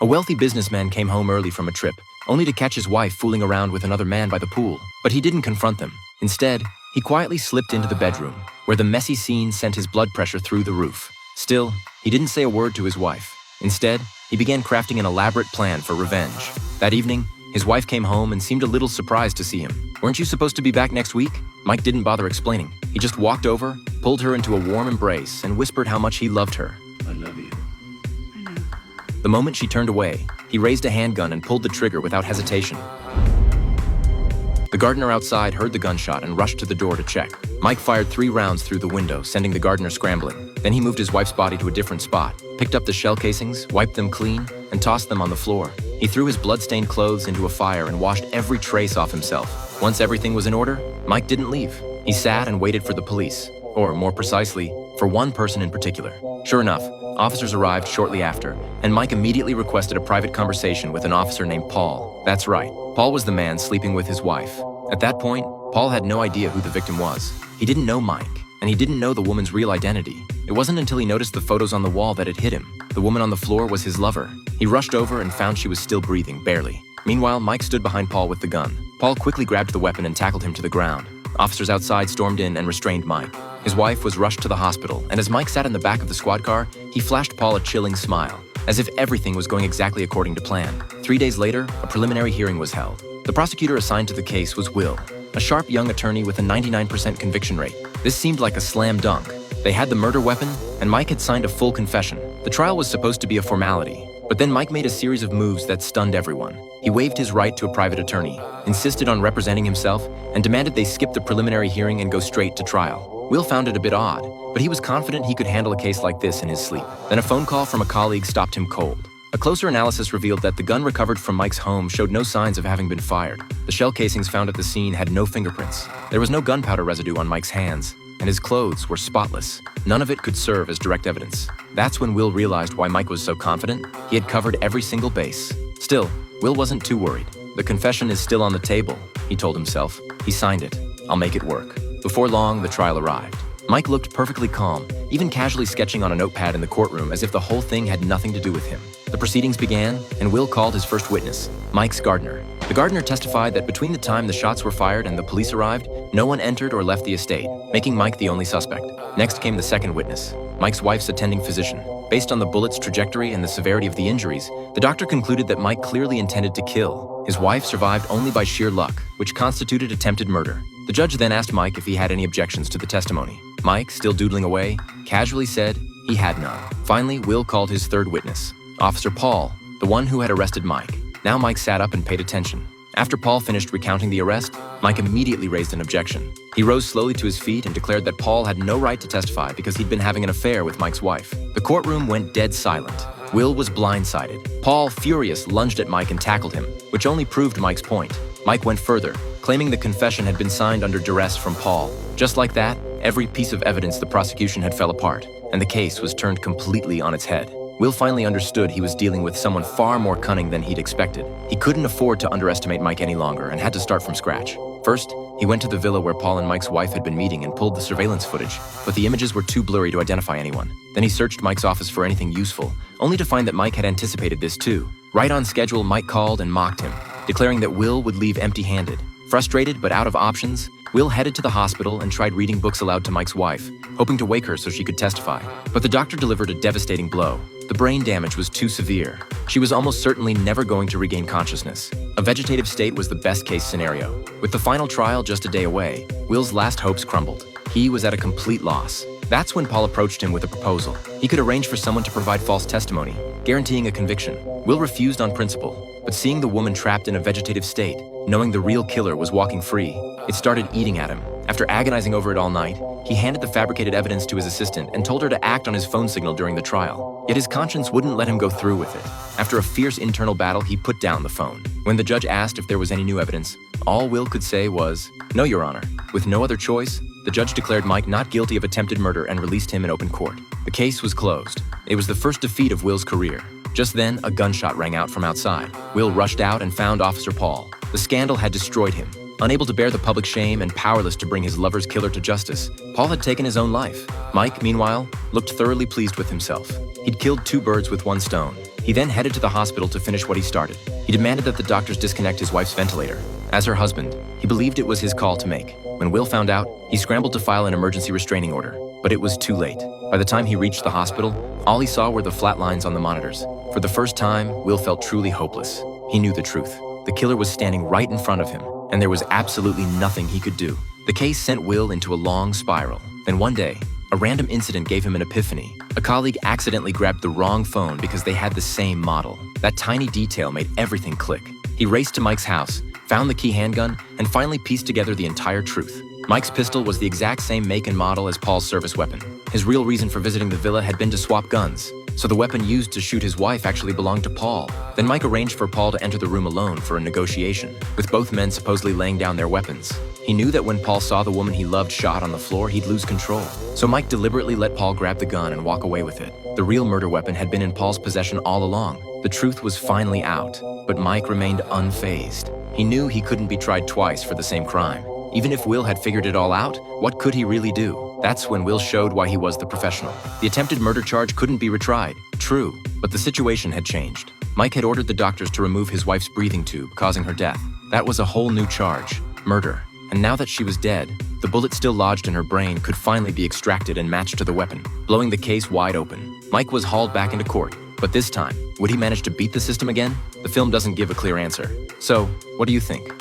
A wealthy businessman came home early from a trip, only to catch his wife fooling around with another man by the pool. But he didn't confront them. Instead, he quietly slipped into the bedroom, where the messy scene sent his blood pressure through the roof. Still, he didn't say a word to his wife. Instead, he began crafting an elaborate plan for revenge. That evening, his wife came home and seemed a little surprised to see him. "Weren't you supposed to be back next week?" Mike didn't bother explaining. He just walked over, pulled her into a warm embrace, and whispered how much he loved her. I love you. I know. The moment she turned away, he raised a handgun and pulled the trigger without hesitation. The gardener outside heard the gunshot and rushed to the door to check. Mike fired 3 rounds through the window, sending the gardener scrambling. Then he moved his wife's body to a different spot, picked up the shell casings, wiped them clean, and tossed them on the floor. He threw his blood-stained clothes into a fire and washed every trace off himself. Once everything was in order, Mike didn't leave. He sat and waited for the police, or more precisely, for one person in particular. Sure enough, officers arrived shortly after, and Mike immediately requested a private conversation with an officer named Paul. That's right, Paul was the man sleeping with his wife. At that point, Paul had no idea who the victim was. He didn't know Mike, and he didn't know the woman's real identity. It wasn't until he noticed the photos on the wall that it hit him. The woman on the floor was his lover. He rushed over and found she was still breathing, barely. Meanwhile, Mike stood behind Paul with the gun. Paul quickly grabbed the weapon and tackled him to the ground. Officers outside stormed in and restrained Mike. His wife was rushed to the hospital, and as Mike sat in the back of the squad car, he flashed Paul a chilling smile, as if everything was going exactly according to plan. 3 days later, a preliminary hearing was held. The prosecutor assigned to the case was Will, a sharp young attorney with a 99% conviction rate. This seemed like a slam dunk. They had the murder weapon, and Mike had signed a full confession. The trial was supposed to be a formality, but then Mike made a series of moves that stunned everyone. He waived his right to a private attorney, insisted on representing himself, and demanded they skip the preliminary hearing and go straight to trial. Will found it a bit odd, but he was confident he could handle a case like this in his sleep. Then a phone call from a colleague stopped him cold. A closer analysis revealed that the gun recovered from Mike's home showed no signs of having been fired. The shell casings found at the scene had no fingerprints. There was no gunpowder residue on Mike's hands, and his clothes were spotless. None of it could serve as direct evidence. That's when Will realized why Mike was so confident. He had covered every single base. Still, Will wasn't too worried. "The confession is still on the table," he told himself. He signed it. "I'll make it work." Before long, the trial arrived. Mike looked perfectly calm, even casually sketching on a notepad in the courtroom as if the whole thing had nothing to do with him. The proceedings began, and Will called his first witness, Mike's gardener. The gardener testified that between the time the shots were fired and the police arrived, no one entered or left the estate, making Mike the only suspect. Next came the second witness, Mike's wife's attending physician. Based on the bullet's trajectory and the severity of the injuries, the doctor concluded that Mike clearly intended to kill. His wife survived only by sheer luck, which constituted attempted murder. The judge then asked Mike if he had any objections to the testimony. Mike, still doodling away, casually said he had none. Finally, Will called his third witness, Officer Paul, the one who had arrested Mike. Now Mike sat up and paid attention. After Paul finished recounting the arrest, Mike immediately raised an objection. He rose slowly to his feet and declared that Paul had no right to testify because he'd been having an affair with Mike's wife. The courtroom went dead silent. Will was blindsided. Paul, furious, lunged at Mike and tackled him, which only proved Mike's point. Mike went further, claiming the confession had been signed under duress from Paul. Just like that, every piece of evidence the prosecution had fell apart, and the case was turned completely on its head. Will finally understood he was dealing with someone far more cunning than he'd expected. He couldn't afford to underestimate Mike any longer and had to start from scratch. First, he went to the villa where Paul and Mike's wife had been meeting and pulled the surveillance footage, but the images were too blurry to identify anyone. Then he searched Mike's office for anything useful, only to find that Mike had anticipated this too. Right on schedule, Mike called and mocked him, declaring that Will would leave empty-handed. Frustrated but out of options, Will headed to the hospital and tried reading books aloud to Mike's wife, hoping to wake her so she could testify. But the doctor delivered a devastating blow. The brain damage was too severe. She was almost certainly never going to regain consciousness. A vegetative state was the best-case scenario. With the final trial just a day away, Will's last hopes crumbled. He was at a complete loss. That's when Paul approached him with a proposal. He could arrange for someone to provide false testimony, guaranteeing a conviction. Will refused on principle, but seeing the woman trapped in a vegetative state, knowing the real killer was walking free, it started eating at him. After agonizing over it all night, he handed the fabricated evidence to his assistant and told her to act on his phone signal during the trial. Yet his conscience wouldn't let him go through with it. After a fierce internal battle, he put down the phone. When the judge asked if there was any new evidence, all Will could say was, "No, Your Honor." With no other choice, the judge declared Mike not guilty of attempted murder and released him in open court. The case was closed. It was the first defeat of Will's career. Just then, a gunshot rang out from outside. Will rushed out and found Officer Paul. The scandal had destroyed him. Unable to bear the public shame and powerless to bring his lover's killer to justice, Paul had taken his own life. Mike, meanwhile, looked thoroughly pleased with himself. He'd killed 2 birds with 1 stone. He then headed to the hospital to finish what he started. He demanded that the doctors disconnect his wife's ventilator. As her husband, he believed it was his call to make. When Will found out, he scrambled to file an emergency restraining order, but it was too late. By the time he reached the hospital, all he saw were the flat lines on the monitors. For the first time, Will felt truly hopeless. He knew the truth. The killer was standing right in front of him, and there was absolutely nothing he could do. The case sent Will into a long spiral. Then one day, a random incident gave him an epiphany. A colleague accidentally grabbed the wrong phone because they had the same model. That tiny detail made everything click. He raced to Mike's house, found the key handgun, and finally pieced together the entire truth. Mike's pistol was the exact same make and model as Paul's service weapon. His real reason for visiting the villa had been to swap guns, so the weapon used to shoot his wife actually belonged to Paul. Then Mike arranged for Paul to enter the room alone for a negotiation, with both men supposedly laying down their weapons. He knew that when Paul saw the woman he loved shot on the floor, he'd lose control. So Mike deliberately let Paul grab the gun and walk away with it. The real murder weapon had been in Paul's possession all along. The truth was finally out, but Mike remained unfazed. He knew he couldn't be tried twice for the same crime. Even if Will had figured it all out, what could he really do? That's when Will showed why he was the professional. The attempted murder charge couldn't be retried. True, but the situation had changed. Mike had ordered the doctors to remove his wife's breathing tube, causing her death. That was a whole new charge: murder. And now that she was dead, the bullet still lodged in her brain could finally be extracted and matched to the weapon, blowing the case wide open. Mike was hauled back into court, but this time, would he manage to beat the system again? The film doesn't give a clear answer. So, what do you think?